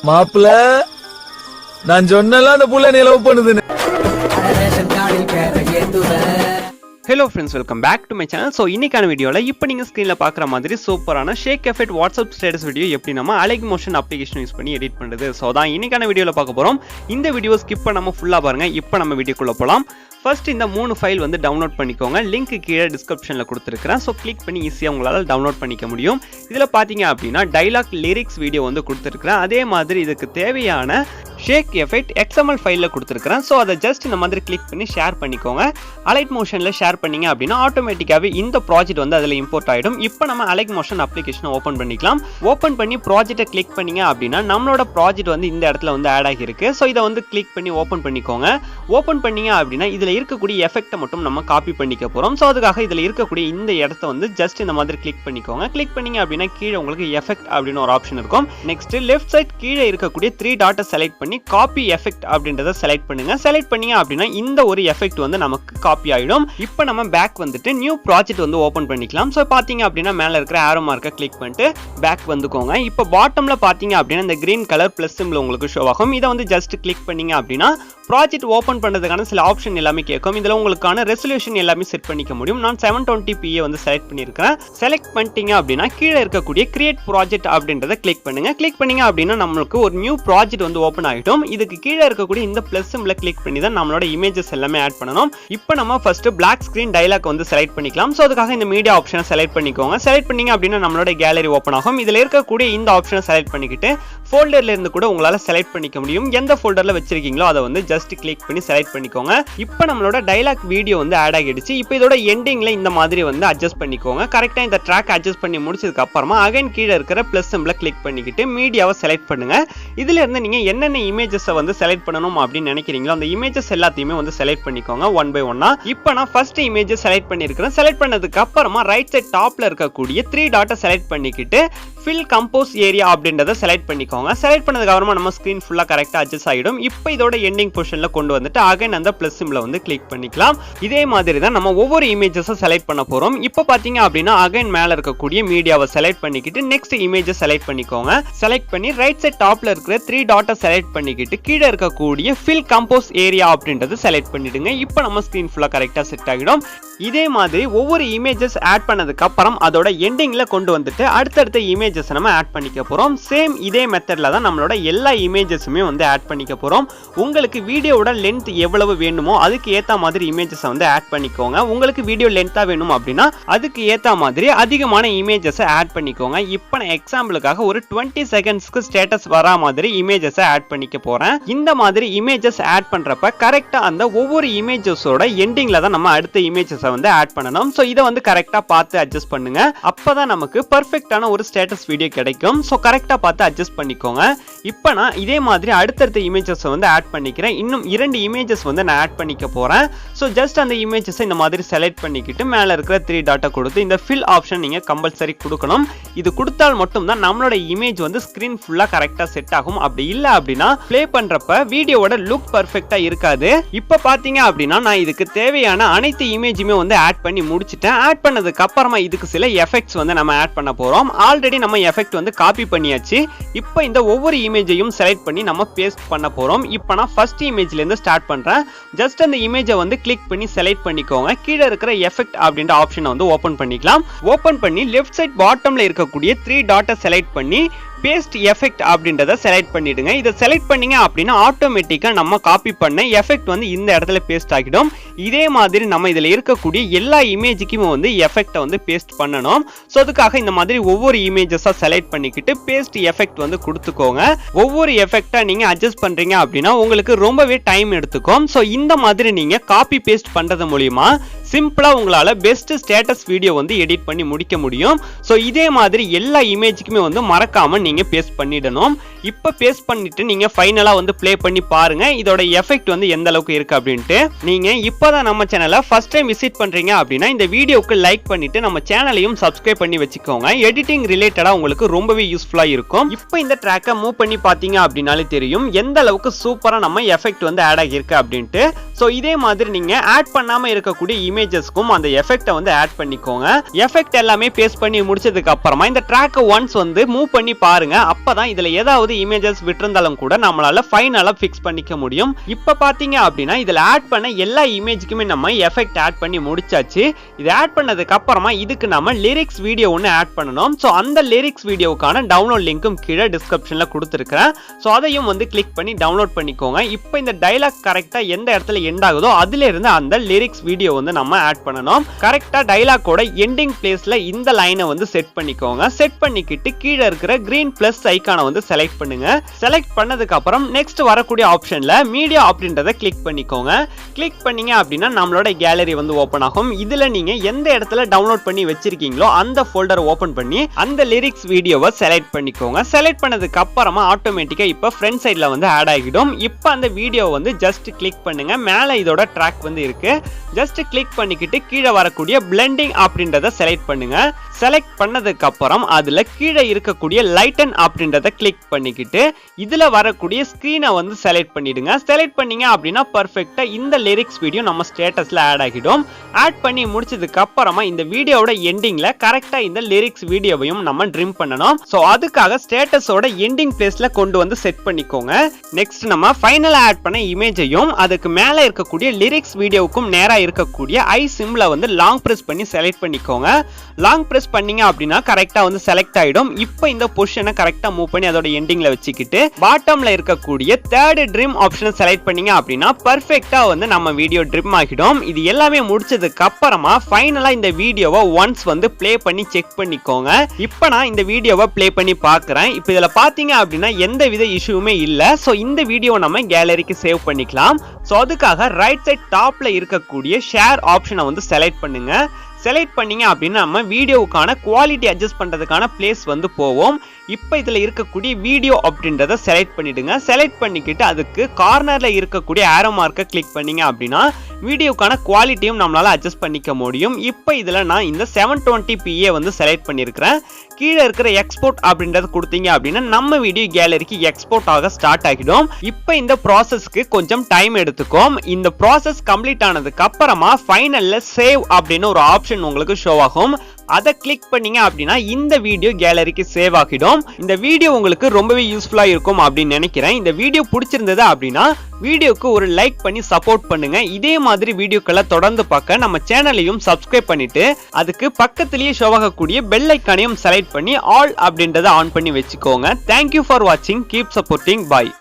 மாப்பிள்ள நான் சொன்னல அந்த புள்ள நீ லவ் பண்ணுதுன்னு. Hello friends, welcome back to my channel. So இன்னைக்கான வீடியோவில் இப்போ நீங்கள் ஸ்க்ரீனில் பார்க்குற மாதிரி சூப்பரான shake effect WhatsApp status video எப்படி நம்ம அலைட் மோஷன் அப்ளிகேஷன் யூஸ் பண்ணி எடிட் பண்ணுறது. ஸோ தான் இன்னைக்கான வீடியோவில் பார்க்க போகிறோம். இந்த வீடியோ ஸ்கிப் பண்ணாமல் ஃபுல்லாக பாருங்கள். இப்போ நம்ம வீடியோக்குள்ளே போகலாம். ஃபர்ஸ்ட் இந்த 3 ஃபைல் வந்து டவுன்லோட் பண்ணிக்கோங்க. லிங்க் கீழே டிஸ்கிரிப்ஷனில் கொடுத்துருக்கிறேன். ஸோ கிளிக் பண்ணி ஈஸியாக உங்களால் டவுன்லோட் பண்ணிக்க முடியும். இதில் பார்த்தீங்க அப்படின்னா டைலாக் லிரிக்ஸ் வீடியோ வந்து கொடுத்துருக்கிறேன். அதே மாதிரி இதுக்கு தேவையான ஷேக் எஃபெக்ட் XML ஃபைலில் கொடுத்துருக்கிறேன். ஸோ அதை ஜஸ்ட் இந்த மாதிரி கிளிக் பண்ணி ஷேர் பண்ணிக்கோங்க. அலைட் மோஷனில் ஷேர் பண்ணிங்க அப்படின்னா ஆட்டோமேட்டிக்காகவே இந்த ப்ராஜெக்ட் வந்து அதில் இம்போர்ட் ஆகிடும். இப்போ நம்ம அலைட் மோஷன் அப்ளிகேஷனை ஓப்பன் பண்ணிக்கலாம். ஓப்பன் பண்ணி ப்ராஜெக்டை கிளிக் பண்ணிங்க அப்படின்னா நம்மளோட ப்ராஜெக்ட் வந்து இந்த இடத்துல வந்து ஆட் ஆகிருக்கு. ஸோ இதை வந்து கிளிக் பண்ணி ஓப்பன் பண்ணிக்கோங்க. ஓப்பன் பண்ணிங்க அப்படின்னா இதில் இருக்கக்கூடிய எஃபெக்ட்டை மட்டும் நம்ம காப்பி பண்ணிக்க போகிறோம். ஸோ அதுக்காக இதில் இருக்கக்கூடிய இந்த இடத்த வந்து ஜஸ்ட் இந்த மாதிரி கிளிக் பண்ணிக்கோங்க. கிளிக் பண்ணிங்க அப்படின்னா கீழே உங்களுக்கு எஃபெக்ட் அப்படின்னு ஒரு ஆப்ஷன் இருக்கும். நெக்ஸ்ட் லெஃப்ட் சைட் கீழே இருக்கக்கூடிய 3 டாட்டை செலக்ட் பண்ணி காப்பி எஃபெக்ட் அப்படின்றத செலக்ட் பண்ணுங்க. செலக்ட் பண்ணீங்க அப்படின்னா இந்த ஒரு எஃபெக்ட் வந்து நமக்கு காப்பி ஆயிடும். இப்போ நம்ம பேக் வந்துட்டு நியூ ப்ராஜெக்ட் வந்து ஓபன் பண்ணிக்கலாம். ஸோ பாத்தீங்க அப்படின்னா மேல இருக்கிற ஆரோ மார்க்கை கிளிக் பண்ணிட்டு பேக் வந்துக்கோங்க. இப்போ பாட்டம்ல பாத்தீங்க அப்படின்னா இந்த கிரீன் கலர் பிளஸ் சிம்பிள் உங்களுக்கு ஷோ ஆகும். இதை வந்து ஜஸ்ட் கிளிக் பண்ணீங்க அப்படின்னா ப்ராஜெக்ட் ஓபன் பண்றதுக்கான சில ஆப்ஷன் எல்லாமே கேட்கும். இதுல உங்களுக்கான ரெசல்யூஷன் எல்லாமே செட் பண்ணிக்க முடியும். நான் 720p வந்து செலக்ட் பண்ணியிருக்கேன். செலக்ட் பண்ணிட்டீங்க அப்படின்னா கீழே இருக்கக்கூடிய கிரியேட் ப்ராஜெக்ட் அப்படின்றத கிளிக் பண்ணுங்க. கிளிக் பண்ணீங்க அப்படின்னா நம்மளுக்கு ஒரு நியூ ப்ராஜெக்ட் வந்து ஓபன் ஆகிடும். இதுக்கு கீழே இருக்கக்கூடிய இந்த பிளஸ் சிம்பிளை கிளிக் பண்ணி தான் நம்மளோட இமேஜஸ் எல்லாமே ஆட் பண்ணணும். இப்போ நம்ம ஃபர்ஸ்ட் பிளாக் ஸ்கிரீன் டைலாக் வந்து செலக்ட் பண்ணிக்கலாம். ஸோ அதுக்காக இந்த மீடியா ஆப்ஷனை செலக்ட் பண்ணிக்கோங்க. செலக்ட் பண்ணீங்க அப்படின்னா நம்மளோட கேலரி ஓப்பன் ஆகும். இதுல இருக்கக்கூடிய இந்த ஆப்ஷனை செலக்ட் பண்ணிக்கிட்டு ஃபோல்டர்ல இருந்து கூட உங்களால செலக்ட் பண்ணிக்க முடியும். எந்த ஃபோல்டர்ல வச்சிருக்கீங்களோ அதை வந்து ஜஸ்ட் கிளிக் பண்ணி செலக்ட் பண்ணிக்கோங்க. இப்போ நம்மளோட டைலாக் வீடியோ வந்து ஆட் ஆகிடுச்சு. இப்போ இதோட எண்டிங்ல இந்த மாதிரி வந்து அட்ஜஸ்ட் பண்ணிக்கோங்க. கரெக்டா இந்த ட்ராக் அட்ஜஸ்ட் பண்ணி முடிச்சதுக்கு அப்புறமா அகைன் கீழே இருக்கிற பிளஸ் சிம்பிளை கிளிக் பண்ணிக்கிட்டு மீடியாவை செலக்ட் பண்ணுங்க. இதுல இருந்து நீங்க என்னென்ன இமேஜஸ் வந்து செலக்ட் பண்ணணும் அப்படின்னு நினைக்கிறீங்களோ அந்த இமேஜஸ் எல்லாத்தையுமே வந்து செலக்ட் பண்ணிக்கோங்க ஒன் பை ஒன்னா. இப்போ நான் ஃபர்ஸ்ட் இமேஜ் செலக்ட் பண்ணிருக்கிறேன். செலக்ட் பண்ணதுக்கு அப்புறமா ரைட் சைட் டாப்ல இருக்கக்கூடிய 3 டாட்டை செலக்ட் பண்ணிக்கிட்டு ஃபில் கம்போஸ் ஏரியா அப்படின்றத செலக்ட் பண்ணிக்கோங்க. செலக்ட் பண்ணதுக்கு அப்புறமா நம்ம ஸ்கிரீன் ஃபுல்லா கரெக்டா அட்ஜஸ்ட் ஆகிடும். இப்போ இதோட எண்டிங் பொசிஷன்ல கொண்டு வந்துட்டு அகைன் அந்த பிளஸ் சிம்பிளை வந்து கிளிக் பண்ணிக்கலாம். இதே மாதிரி தான் நம்ம ஒவ்வொரு இமேஜஸை செலக்ட் பண்ண போறோம். இப்போ பாத்தீங்க அப்படின்னா அகைன் மேல இருக்கக்கூடிய மீடியாவை செலக்ட் பண்ணிக்கிட்டு நெக்ஸ்ட் இமேஜை செலக்ட் பண்ணிக்கோங்க. செலக்ட் பண்ணி ரைட் சைட் டாப்ல இருக்கிற 3 டாட்டை செலக்ட் பண்ணிக்கிட்டு கீழே இருக்கக்கூடிய ஃபில் கம்போஸ் ஏரியா அப்படின்றது செலக்ட் பண்ணிடுங்க. இப்போ நம்ம ஸ்கிரீன் ஃபுல்லா கரெக்டா செட் ஆகிடும். இதே மாதிரி ஒவ்வொரு இமேஜஸ் ஆட் பண்ணதுக்கு அப்புறம் அதோட எண்டிங்ல கொண்டு வந்துட்டு அடுத்தடுத்த இமேஜஸ் நம்ம ஆட் பண்ணிக்க போறோம். சேம் இதே மெத்தட்ல தான் நம்மளோட எல்லா இமேஜஸுமே வந்து ஆட் பண்ணிக்க போறோம். உங்களுக்கு வீடியோவோட லென்த் எவ்வளவு வேணுமோ அதுக்கு ஏத்த மாதிரி இமேஜஸ் வந்து ஆட் பண்ணிக்கோங்க. உங்களுக்கு வீடியோ லென்த்தா வேணும் அப்படின்னா அதுக்கு ஏத்த மாதிரி அதிகமான இமேஜஸ் ஆட் பண்ணிக்கோங்க. இப்போ நான் எக்ஸாம்பிளுக்காக ஒரு 20 செகண்ட்ஸ்க்கு ஸ்டேட்டஸ் வரா மாதிரி இமேஜஸ் ஆட் பண்ணிக்க போறேன். இந்த மாதிரி இமேஜஸ் ஆட் பண்றப்ப கரெக்டா அந்த ஒவ்வொரு இமேஜஸோட எண்டிங்ல தான் நம்ம அடுத்த இமேஜஸ் வந்து ஆட் பண்ணணும். சோ இத வந்து கரெக்ட்டா பார்த்து அட்ஜஸ்ட் பண்ணுங்க. அப்பதான் நமக்கு பெர்ஃபெக்ட்டான ஒரு ஸ்டேட்டஸ் வீடியோ கிடைக்கும். சோ கரெக்ட்டா பார்த்து அட்ஜஸ்ட் பண்ணிக்கோங்க. இப்போ நான் இதே மாதிரி அடுத்தடுத்த இமேஜஸ் வந்து ஆட் பண்ணிக்கிறேன். இன்னும் 2 இமேஜஸ் வந்து நான் ஆட் பண்ணிக்க போறேன். சோ ஜஸ்ட் அந்த இமேஜஸ் இந்த மாதிரி செலக்ட் பண்ணிக்கிட்டு மேல இருக்கிற 3 டாட்டை கொடுத்து இந்த ஃபில் ஆப்ஷன் நீங்க கம்பல்சரி கொடுக்கணும். இது கொடுத்தால் மட்டும் தான் நம்மளோட இமேஜ் வந்து ஸ்கிரீன் ஃபுல்லா கரெக்ட்டா செட் ஆகும். அப்படி இல்ல அப்படின்னா ப்ளே பண்றப்ப வீடியோவோட லுக் பெர்ஃபெக்ட்டா இருக்காது. இப்போ பாத்தீங்க அப்படின்னா நான் இதுக்கு தேவையான அனைத்து இமேஜுமே வந்து ஆட் பண்ணி முடிச்சிட்டேன். ஆட் பண்ணதுக்கு அப்புறமா இதுக்கு சில எஃபெக்ட்ஸ் வந்து நம்ம ஆட் பண்ண போறோம். ஆல்ரெடி நம்ம எஃபெக்ட் வந்து காப்பி பண்ணியாச்சு. இப்போ இந்த ஒவ்வொரு இமேஜையும் செலக்ட் பண்ணி நம்ம பேஸ்ட் பண்ண போறோம். இப்போ நான் ஃபர்ஸ்ட் இமேஜ்ல இருந்து ஸ்டார்ட் பண்றேன். ஜஸ்ட் அந்த இமேஜை வந்து கிளிக் பண்ணி செலக்ட் பண்ணிக்கோங்க. கீழே இருக்கிற எஃபெக்ட் அப்படின்ற ஆப்ஷனை வந்து ஓபன் பண்ணிக்கலாம். ஓபன் பண்ணி லெஃப்ட் சைட் பாட்டம்ல இருக்கக்கூடிய 3 டாட்டை செலக்ட் பண்ணி பேஸ்ட் எஃபெக்ட் அப்படின்றத செலக்ட் பண்ணிடுங்க. இதை செலக்ட் பண்ணீங்க அப்படின்னா ஆட்டோமேட்டிக்கா நம்ம காப்பி பண்ண எஃபெக்ட் வந்து இந்த இடத்துல பேஸ்ட் ஆகிடும். இதே மாதிரி நம்ம இதுல இருக்கக்கூடிய எல்லா இமேஜுக்குமே வந்து எஃபெக்ட்டை வந்து பேஸ்ட் பண்ணணும். ஸோ அதுக்காக இந்த மாதிரி ஒவ்வொரு இமேஜஸா செலக்ட் பண்ணிக்கிட்டு பேஸ்ட் எஃபெக்ட் வந்து கொடுத்துக்கோங்க. ஒவ்வொரு எஃபெக்ட்டா நீங்க அட்ஜஸ்ட் பண்றீங்க அப்படின்னா உங்களுக்கு ரொம்பவே டைம் எடுத்துக்கும். ஸோ இந்த மாதிரி நீங்க காப்பி பேஸ்ட் பண்றது மூலியமா சிம்பிளா உங்களால பெஸ்ட் ஸ்டேட்டஸ் வீடியோ வந்து எடிட் பண்ணி முடிக்க முடியும். ஸோ இதே மாதிரி எல்லா இமேஜுக்குமே வந்து மறக்காம நீங்க பேஸ்ட் பண்ணிடணும். இப்போ பேஸ்ட் பண்ணிட்டு நீங்க ஃபைனலா வந்து ப்ளே பண்ணி பாருங்க இதோட எஃபெக்ட் வந்து எந்த அளவுக்கு இருக்கு அப்படின்ட்டு. நீங்க இப்போதான் நம்ம சேனலை ஃபர்ஸ்ட் டைம் விசிட் பண்றீங்க அப்படின்னா இந்த வீடியோக்கு லைக் பண்ணிட்டு நம்ம சேனலையும் சப்ஸ்கிரைப் பண்ணி வச்சுக்கோங்க. எடிட்டிங் ரிலேட்டடா உங்களுக்கு ரொம்பவே யூஸ்ஃபுல்லா இருக்கும். இப்போ இந்த ட்ராக்கை மூவ் பண்ணி பாத்தீங்க அப்படின்னாலே தெரியும் எந்த அளவுக்கு சூப்பரா நம்ம எஃபெக்ட் வந்து ஆட் ஆகிருக்கு அப்படின்ட்டு. ஸோ இதே மாதிரி நீங்க ஆட் பண்ணாம இருக்கக்கூடிய இமேஜ் இமேஜஸ்க்கும் அந்த எஃபெக்ட்டை வந்து ஆட் பண்ணிக்கோங்க. எஃபெக்ட் எல்லாமே பேஸ்ட் பண்ணி முடிச்சதுக்கு அப்புறமா இந்த ட்ராக்கை ஒன்ஸ் வந்து மூவ் பண்ணி பாருங்க. அப்பதான் இதுல ஏதாவது இமேஜஸ் விட்டிருந்தாலும் கூட நம்மளால ஃபைனலா ஃபிக்ஸ் பண்ணிக்க முடியும். இப்ப பாத்தீங்க அப்படின்னா இதுல ஆட் பண்ண எல்லா இமேஜ்க்குமே நம்ம எஃபெக்ட் ஆட் பண்ணி முடிச்சாச்சு. இது ஆட் பண்ணதுக்கு அப்புறமா இதுக்கு நம்ம லிரிக்ஸ் வீடியோ ஒன்னு ஆட் பண்ணணும். சோ அந்த லிரிக்ஸ் வீடியோக்கான டவுன்லோட் லிங்க்கும் கீழே டிஸ்கிரிப்ஷன்ல கொடுத்திருக்கேன். சோ அதையும் வந்து கிளிக் பண்ணி டவுன்லோட் பண்ணிக்கோங்க. இப்போ இந்த டயலாக் கரெக்டா எந்த இடத்துல எண்ட் ஆகுதோ அதுல இருந்து அந்த லிரிக்ஸ் வீடியோ வந்து நம்ம ஆட் பண்ணணும். கரெக்டா டயலாக்கோட எண்டிங் பிளேஸ்ல இந்த லைனை வந்து செட் பண்ணிக்கோங்க. செட் பண்ணிக்கிட்டு கீழே இருக்கிற கிரீன் பிளஸ் ஐகானை வந்து செலக்ட் பண்ணுங்க. செலக்ட் பண்ணதுக்கு அப்புறம் நெக்ஸ்ட் வரக்கூடிய ஆப்ஷன்ல மீடியா அப்படின்றத கிளிக் பண்ணிக்கோங்க. கிளிக் பண்ணீங்க அப்படின்னா நம்மளோட கேலரி வந்து ஓபன் ஆகும். இதுல நீங்க எந்த இடத்துல டவுன்லோட் பண்ணி வச்சிருக்கீங்களோ அந்த ஃபோல்டர் ஓபன் பண்ணி அந்த லிரிக்ஸ் வீடியோவை செலக்ட் பண்ணிக்கோங்க. செலக்ட் பண்ணதுக்கு அப்புறமா ஆட்டோமேட்டிக்கா இப்ப ஃப்ரண்ட் சைடுல வந்து ஆட் ஆகிடும். இப்போ அந்த வீடியோ வந்து ஜஸ்ட் கிளிக் பண்ணுங்க. மேலே இதோட ட்ராக் வந்து இருக்கு. ஜஸ்ட் கிளிக் பண்ணிக்கிட்டு கீழே வரக்கூடிய பிளெண்டிங் அப்படின்றத செலக்ட் பண்ணுங்க. செலக்ட் பண்ணதுக்கு அப்புறம் அதுல கீழே இருக்கக்கூடிய லைட்டன் அப்படின்றத கிளிக் பண்ணிக்கிட்டு இதுல வரக்கூடிய ஸ்கிரீனை வந்து செலக்ட் பண்ணிடுங்க. செலக்ட் பண்ணீங்க அப்படின்னா பர்ஃபெக்ட்டா இந்த லிரிக்ஸ் வீடியோ நம்ம ஸ்டேட்டஸ்ல ஆட் ஆகிடும். ஆட் பண்ணி முடிச்சதுக்கு அப்புறமா இந்த வீடியோவோட எண்டிங்ல கரெக்டா இந்த லிரிக்ஸ் வீடியோவையும் நம்ம ட்ரிம் பண்ணணும். சோ அதுக்காக ஸ்டேட்டஸோட எண்டிங் பிளேஸ்ல கொண்டு வந்து செட் பண்ணிக்கோங்க. நெக்ஸ்ட் நம்ம ஃபைனலா ஆட் பண்ண இமேஜையும் அதுக்கு மேல இருக்கக்கூடிய லிரிக்ஸ் வீடியோவுக்கும் நேரா இருக்கக்கூடிய ஐ சிம்பிளை வந்து லாங் பிரஸ் பண்ணி செலக்ட் பண்ணிக்கோங்க. லாங் பிரஸ் பண்ணீங்க அப்படின்னா கரெக்டா வந்து செலக்ட் ஆயிடும். இப்போ இந்த பொசிஷனை கரெக்டா மூவ் பண்ணி அதோட எண்டிங்ல வச்சுக்கிட்டு பாட்டம்ல இருக்கக்கூடிய தேர்ட் ட்ரிம் ஆப்ஷனை செலக்ட் பண்ணீங்க அப்படின்னா பர்ஃபெக்ட்டா வந்து நம்ம வீடியோ ட்ரிம் ஆகிடும். இது எல்லாமே முடிச்சதுக்கு அப்புறமா ஃபைனலா இந்த வீடியோவை ஒன்ஸ் வந்து ப்ளே பண்ணி செக் பண்ணிக்கோங்க. இப்போ நான் இந்த வீடியோவை ப்ளே பண்ணி பார்க்கறேன். இப்போ இதுல பாத்தீங்க அப்படின்னா எந்த வித இஷ்யூமே இல்ல. சோ இந்த வீடியோ நம்ம கேலரிக்கு சேவ் பண்ணிக்கலாம். சோ அதுக்காக ரைட் சைட் டாப்ல இருக்கக்கூடிய ஷேர் ஆப்ஷனை வந்து செலக்ட் பண்ணுங்க. செலக்ட் பண்ணீங்க அப்படின்னா நம்ம வீடியோவுக்கான குவாலிட்டி அட்ஜஸ்ட் பண்றதுக்கான பிளேஸ் வந்து போவோம். இப்போ இதுல இருக்கக்கூடிய வீடியோ அப்படின்றத செலக்ட் பண்ணிடுங்க. செலக்ட் பண்ணிக்கிட்டு அதுக்கு கார்னர்ல இருக்கக்கூடிய ஆரோ மார்க்கை கிளிக் பண்ணீங்க அப்படின்னா வீடியோக்கான குவாலிட்டியும் நம்மளால அட்ஜஸ்ட் பண்ணிக்க முடியும். இப்போ இதுல நான் இந்த 720p வந்து செலக்ட் பண்ணிருக்கிறேன். கீழே இருக்கிற எக்ஸ்போர்ட் அப்படின்றது கொடுத்தீங்க அப்படின்னா நம்ம வீடியோ கேலரிக்கு எக்ஸ்போர்ட் ஆக ஸ்டார்ட் ஆகிடும். இப்போ இந்த ப்ராசஸ்க்கு கொஞ்சம் டைம் எடுத்துக்கும். இந்த ப்ராசஸ் கம்ப்ளீட் ஆனதுக்கு அப்புறமா ஃபைனல்ல சேவ் அப்படின்னு ஒரு ஆப்ஷன் உங்களுக்கு ஷோ ஆகும். அதை கிளிக் பண்ணீங்க அப்படின்னா இந்த வீடியோ கேலரிக்கு சேவ் ஆகிடும். இந்த வீடியோ உங்களுக்கு ரொம்பவே யூஸ்ஃபுல்லா இருக்கும் அப்படின்னு நினைக்கிறேன். இந்த வீடியோ பிடிச்சிருந்தது அப்படின்னா வீடியோக்கு ஒரு லைக் பண்ணி சப்போர்ட் பண்ணுங்க. இதே மாதிரி வீடியோக்களை தொடர்ந்து பார்க்க நம்ம சேனலையும் சப்ஸ்கிரைப் பண்ணிட்டு அதுக்கு பக்கத்திலேயே ஷோ ஆகக்கூடிய பெல் ஐக்கானையும் செலக்ட் பண்ணி ஆல் அப்படின்றத ஆன் பண்ணி வச்சுக்கோங்க. தேங்க்யூ ஃபார் வாட்சிங். Keep supporting. பாய்.